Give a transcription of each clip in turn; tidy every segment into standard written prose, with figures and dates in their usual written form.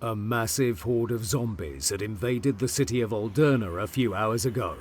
A massive horde of zombies had invaded the city of Aldurna a few hours ago.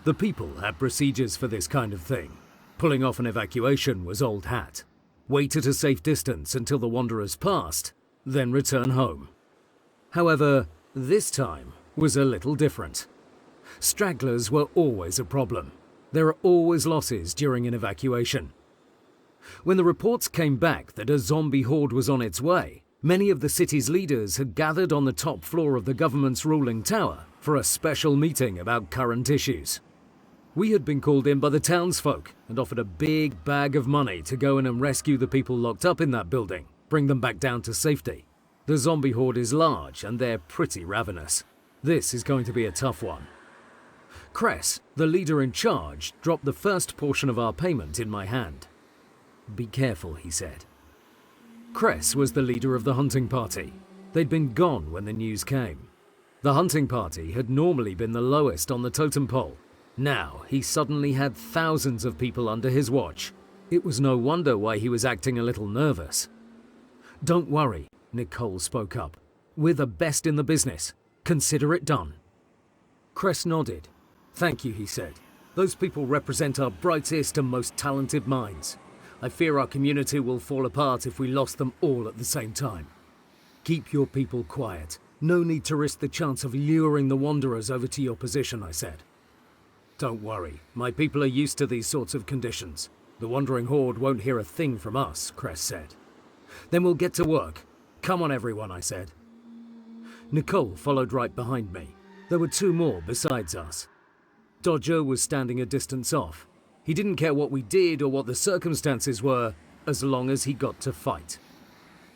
The people had procedures for this kind of thing. Pulling off an evacuation was old hat. Wait at a safe distance until the Wanderers passed, then return home. However, this time was a little different. Stragglers were always a problem. There are always losses during an evacuation. When the reports came back that a zombie horde was on its way, many of the city's leaders had gathered on the top floor of the government's ruling tower for a special meeting about current issues. We had been called in by the townsfolk and offered a big bag of money to go in and rescue the people locked up in that building, bring them back down to safety. The zombie horde is large and they're pretty ravenous. This is going to be a tough one. Cress, the leader in charge, dropped the first portion of our payment in my hand. "Be careful," he said. Cress was the leader of the hunting party. They'd been gone when the news came. The hunting party had normally been the lowest on the totem pole. Now he suddenly had thousands of people under his watch. It was no wonder why he was acting a little nervous. "Don't worry," Nicole spoke up. "We're the best in the business. Consider it done." Cress nodded. "Thank you," he said. "Those people represent our brightest and most talented minds. I fear our community will fall apart if we lost them all at the same time. Keep your people quiet. No need to risk the chance of luring the Wanderers over to your position," I said. "Don't worry, my people are used to these sorts of conditions. The Wandering Horde won't hear a thing from us," Cress said. "Then we'll get to work. Come on everyone," I said. Nicole followed right behind me. There were two more besides us. Dodger was standing a distance off. He didn't care what we did or what the circumstances were, as long as he got to fight.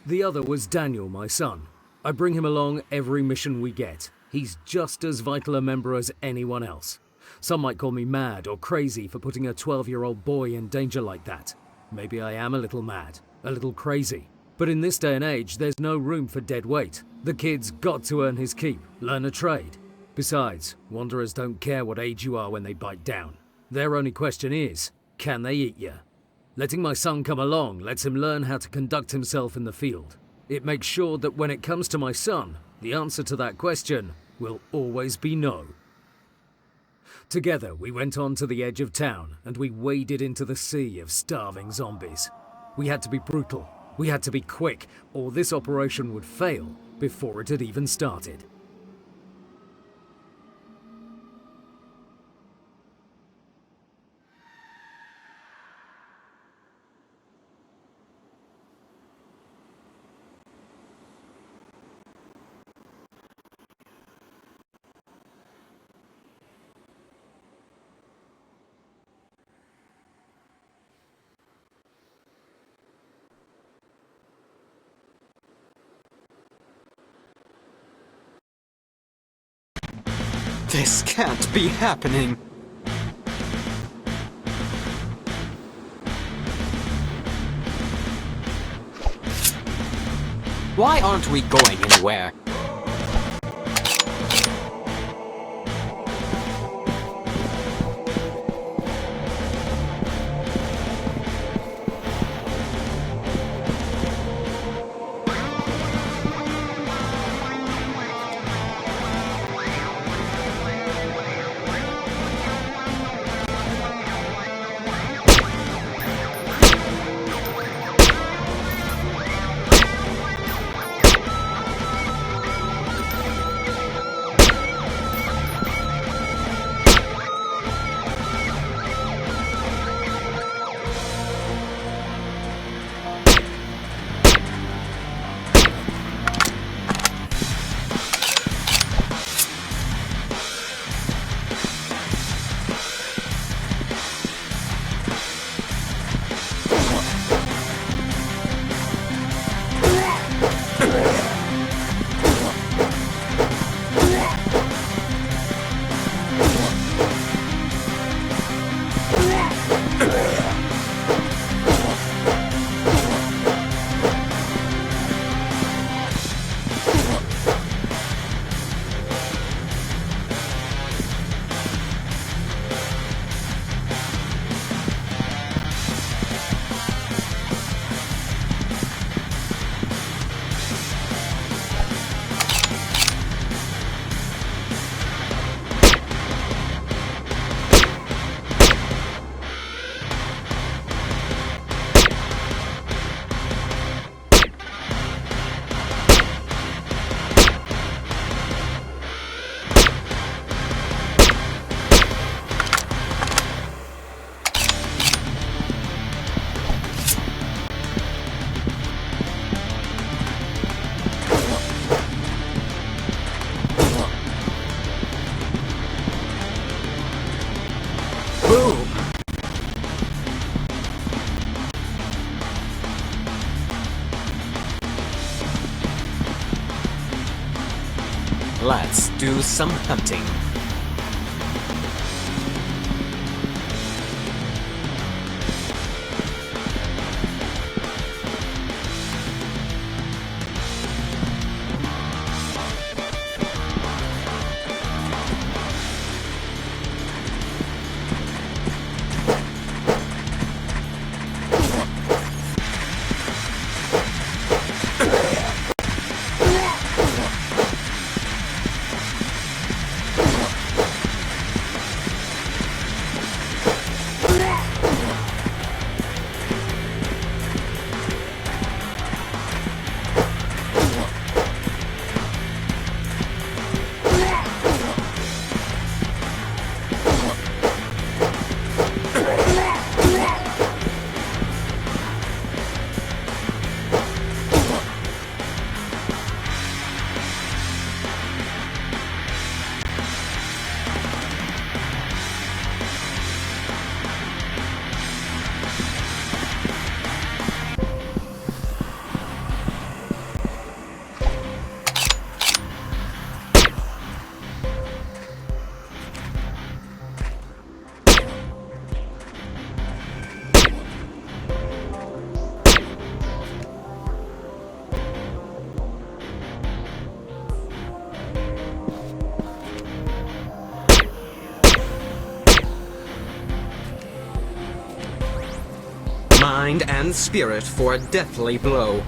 The other was Daniel, my son. I bring him along every mission we get. He's just as vital a member as anyone else. Some might call me mad or crazy for putting a 12-year-old boy in danger like that. Maybe I am a little mad, a little crazy. But in this day and age, there's no room for dead weight. The kid's got to earn his keep, learn a trade. Besides, Wanderers don't care what age you are when they bite down. Their only question is, can they eat you? Letting my son come along lets him learn how to conduct himself in the field. It makes sure that when it comes to my son, the answer to that question will always be no. Together, we went on to the edge of town and we waded into the sea of starving zombies. We had to be brutal. We had to be quick, or this operation would fail before it had even started. This can't be happening! Why aren't we going anywhere? Boom! Let's do some hunting. Mind and spirit for a deathly blow.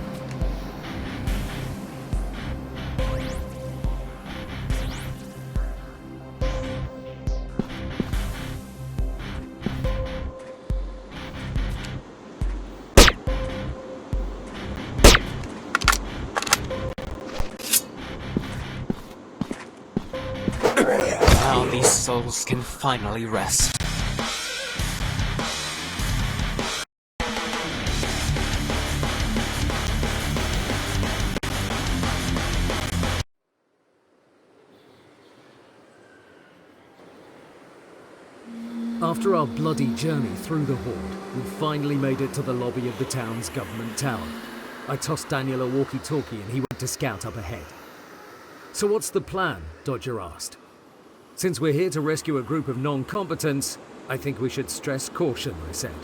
Now these souls can finally rest. After our bloody journey through the Horde, we finally made it to the lobby of the town's government tower. I tossed Daniel a walkie-talkie and he went to scout up ahead. "So what's the plan?" Dodger asked. "Since we're here to rescue a group of non-combatants, I think we should stress caution," I said.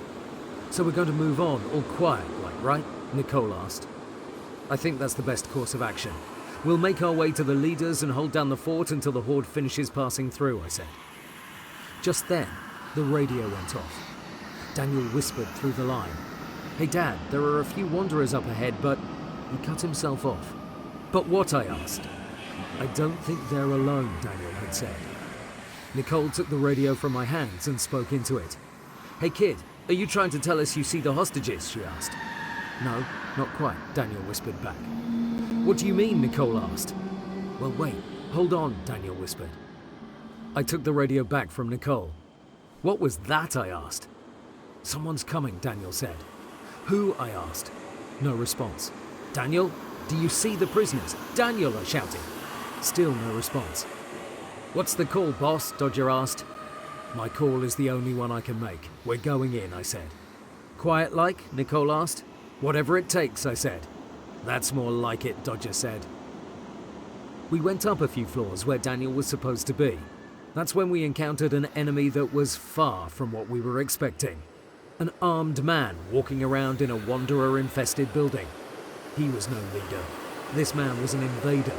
"So we're going to move on, all quiet, like, right?" Nicole asked. "I think that's the best course of action. We'll make our way to the leaders and hold down the fort until the Horde finishes passing through," I said. Just then, the radio went off. Daniel whispered through the line, "Hey Dad, there are a few wanderers up ahead, but..." He cut himself off. "But what?" I asked. "I don't think they're alone," Daniel had said. Nicole took the radio from my hands and spoke into it. "Hey kid, are you trying to tell us you see the hostages?" she asked. "No, not quite," Daniel whispered back. "What do you mean?" Nicole asked. "Well, wait, hold on," Daniel whispered. I took the radio back from Nicole. "What was that?" I asked. "Someone's coming," Daniel said. "Who?" I asked. No response. "Daniel, do you see the prisoners?" "Daniel," I shouted. Still no response. "What's the call, boss?" Dodger asked. "My call is the only one I can make. We're going in," I said. "Quiet like?" Nicole asked. "Whatever it takes," I said. "That's more like it," Dodger said. We went up a few floors where Daniel was supposed to be. That's when we encountered an enemy that was far from what we were expecting. An armed man walking around in a wanderer-infested building. He was no leader. This man was an invader.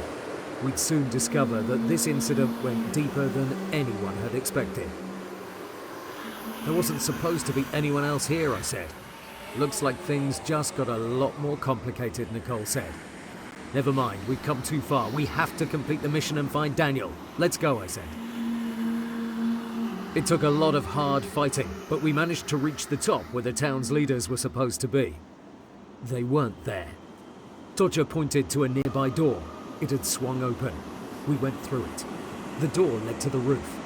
We'd soon discover that this incident went deeper than anyone had expected. "There wasn't supposed to be anyone else here," I said. "Looks like things just got a lot more complicated," Nicole said. "Never mind, we've come too far. We have to complete the mission and find Daniel. Let's go," I said. It took a lot of hard fighting, but we managed to reach the top where the town's leaders were supposed to be. They weren't there. Dodger pointed to a nearby door. It had swung open. We went through it. The door led to the roof.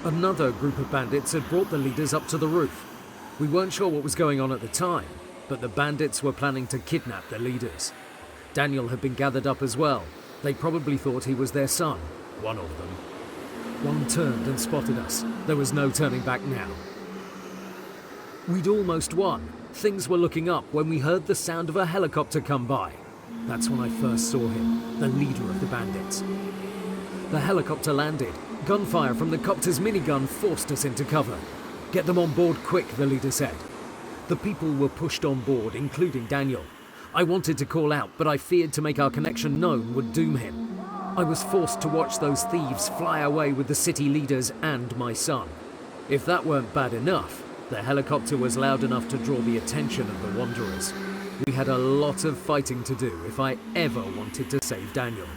Another group of bandits had brought the leaders up to the roof. We weren't sure what was going on at the time, but the bandits were planning to kidnap the leaders. Daniel had been gathered up as well. They probably thought he was their son, one of them. One turned and spotted us. There was no turning back now. We'd almost won. Things were looking up when we heard the sound of a helicopter come by. That's when I first saw him, the leader of the bandits. The helicopter landed. Gunfire from the copter's minigun forced us into cover. "Get them on board quick," the leader said. The people were pushed on board, including Daniel. I wanted to call out, but I feared to make our connection known would doom him. I was forced to watch those thieves fly away with the city leaders and my son. If that weren't bad enough, the helicopter was loud enough to draw the attention of the Wanderers. We had a lot of fighting to do if I ever wanted to save Daniel.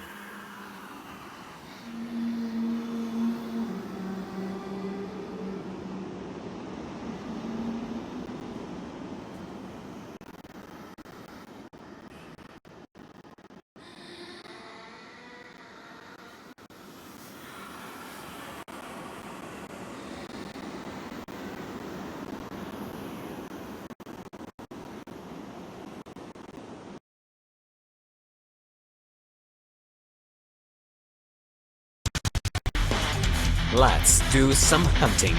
Let's do some hunting.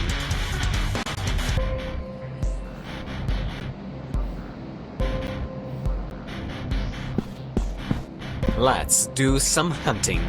Let's do some hunting.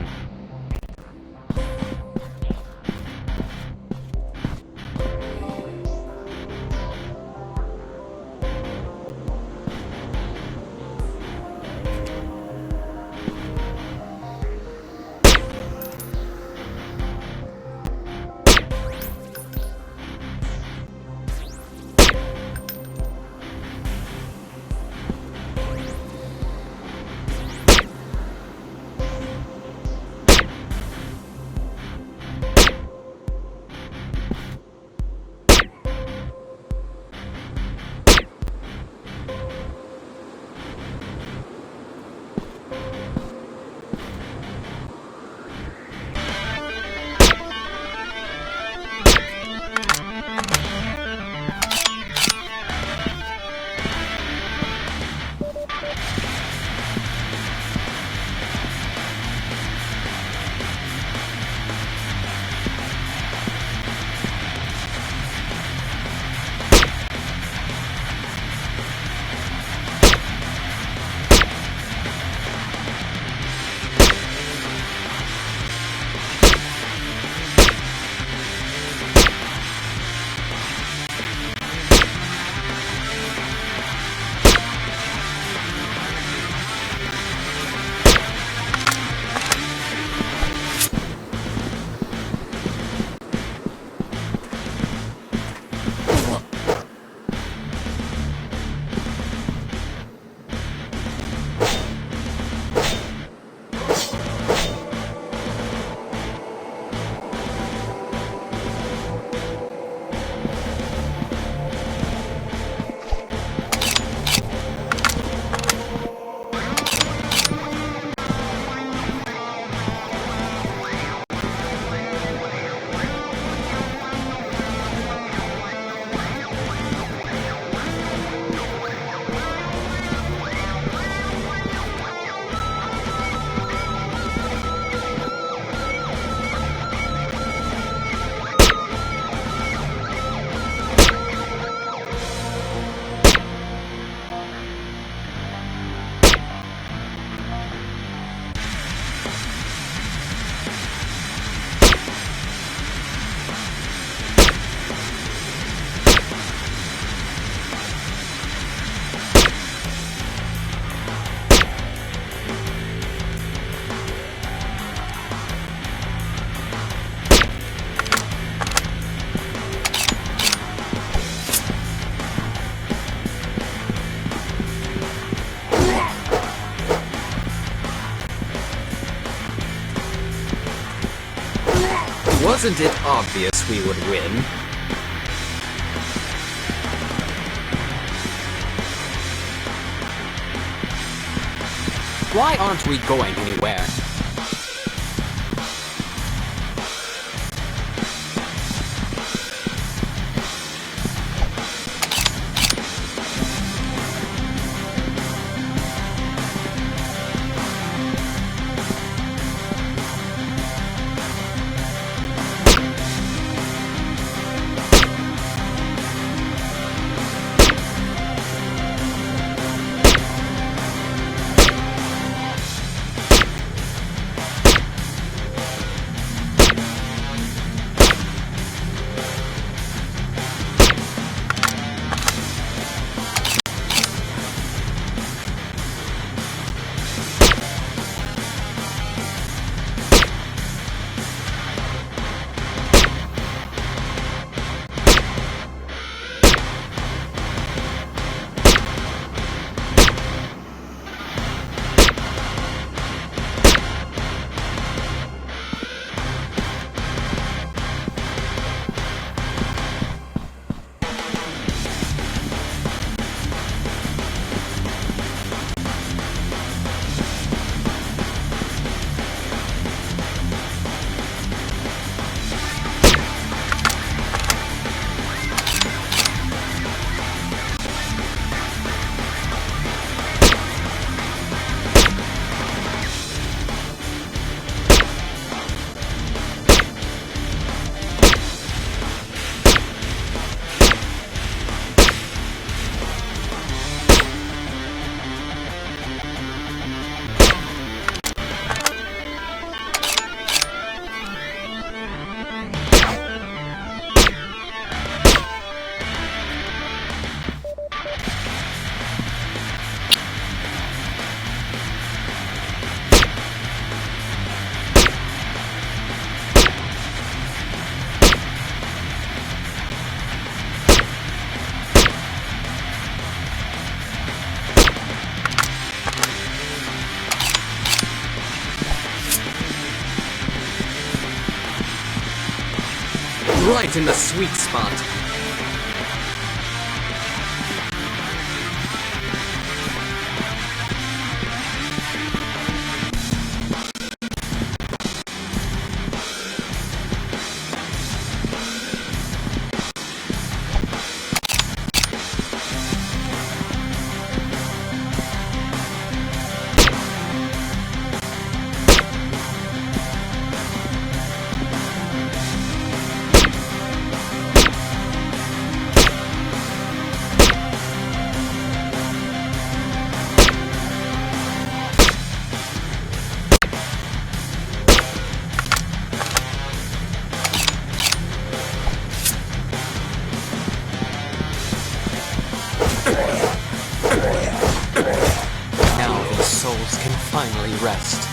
Wasn't it obvious we would win? Why aren't we going anywhere? right in the sweet spot. Now these souls can finally rest.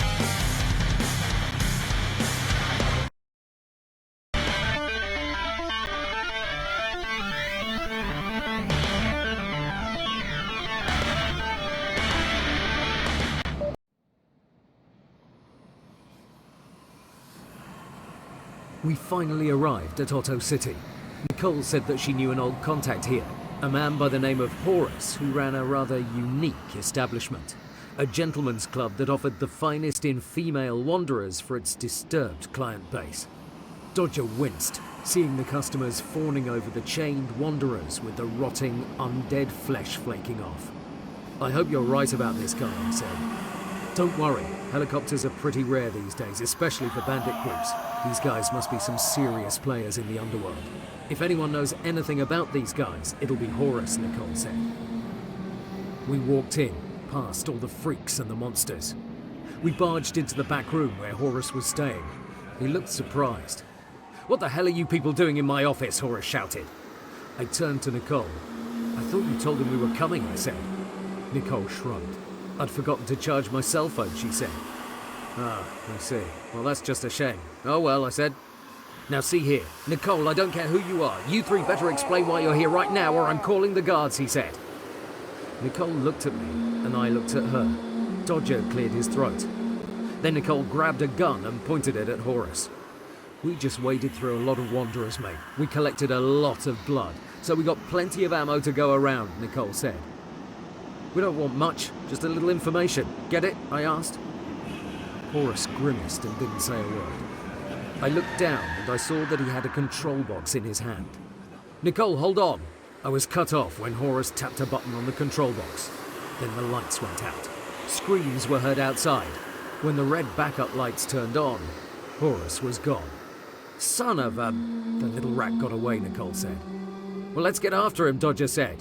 We finally arrived at Otto City. Nicole said that she knew an old contact here, a man by the name of Horus, who ran a rather unique establishment. A gentleman's club that offered the finest in female wanderers for its disturbed client base. Dodger winced, seeing the customers fawning over the chained wanderers with the rotting, undead flesh flaking off. "I hope you're right about this guy," he said. "Don't worry, helicopters are pretty rare these days, especially for bandit groups. These guys must be some serious players in the underworld. If anyone knows anything about these guys, it'll be Horus," Nicole said. We walked in, past all the freaks and the monsters. We barged into the back room where Horus was staying. He looked surprised. "What the hell are you people doing in my office?" Horus shouted. I turned to Nicole. "I thought you told him we were coming," I said. Nicole shrugged. "I'd forgotten to charge my cell phone," she said. "Ah, I see. Well, that's just a shame." "Oh well," I said. "Now see here, Nicole, I don't care who you are. You three better explain why you're here right now or I'm calling the guards," he said. Nicole looked at me and I looked at her. Dodger cleared his throat. Then Nicole grabbed a gun and pointed it at Horus. "We just waded through a lot of wanderers, mate. We collected a lot of blood, so we got plenty of ammo to go around," Nicole said. "We don't want much, just a little information. Get it?" I asked. Horus grimaced and didn't say a word. I looked down and I saw that he had a control box in his hand. "Nicole, hold on!" I was cut off when Horus tapped a button on the control box. Then the lights went out. Screams were heard outside. When the red backup lights turned on, Horus was gone. "Son of a..." "The little rat got away," Nicole said. "Well, let's get after him," Dodger said.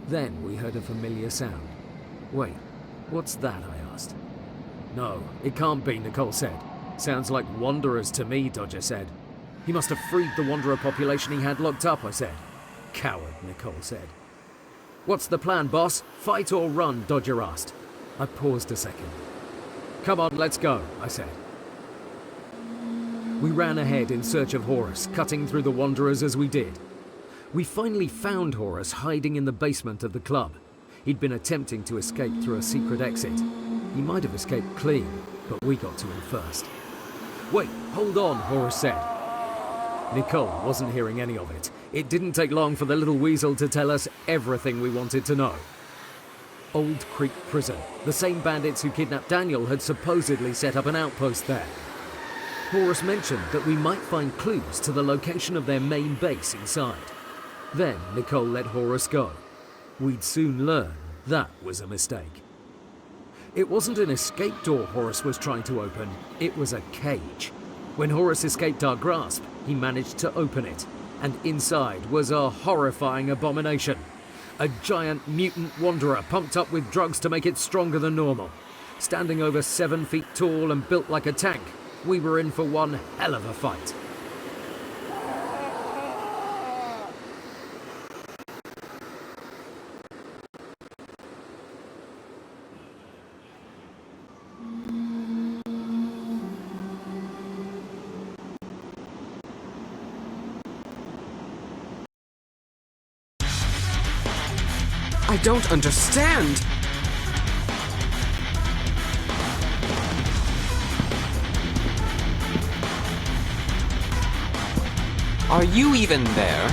Then we heard a familiar sound. "Wait, what's that?" I asked. "No, it can't be," Nicole said. "Sounds like wanderers to me," Dodger said. "He must have freed the wanderer population he had locked up," I said. "Coward," Nicole said. "What's the plan, boss? Fight or run?" Dodger asked. I paused a second. "Come on, let's go," I said. We ran ahead in search of Horus, cutting through the wanderers as we did. We finally found Horus hiding in the basement of the club. He'd been attempting to escape through a secret exit. He might have escaped clean, but we got to him first. "Wait, hold on," Horus said. Nicole wasn't hearing any of it. It didn't take long for the little weasel to tell us everything we wanted to know. Old Creek Prison. The same bandits who kidnapped Daniel had supposedly set up an outpost there. Horus mentioned that we might find clues to the location of their main base inside. Then Nicole let Horus go. We'd soon learn that was a mistake. It wasn't an escape door Horus was trying to open, it was a cage. When Horus escaped our grasp, he managed to open it, and inside was a horrifying abomination. A giant mutant wanderer pumped up with drugs to make it stronger than normal. Standing over 7 feet tall and built like a tank, we were in for one hell of a fight. I don't understand! Are you even there?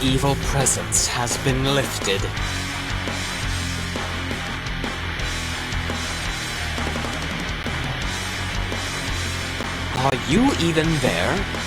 Evil presence has been lifted. Are you even there?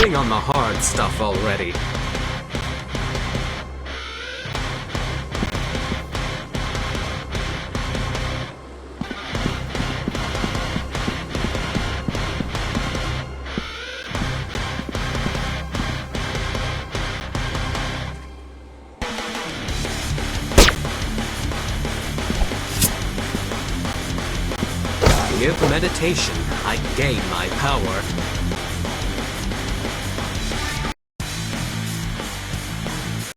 Bring on the hard stuff already. With meditation, I gain my power.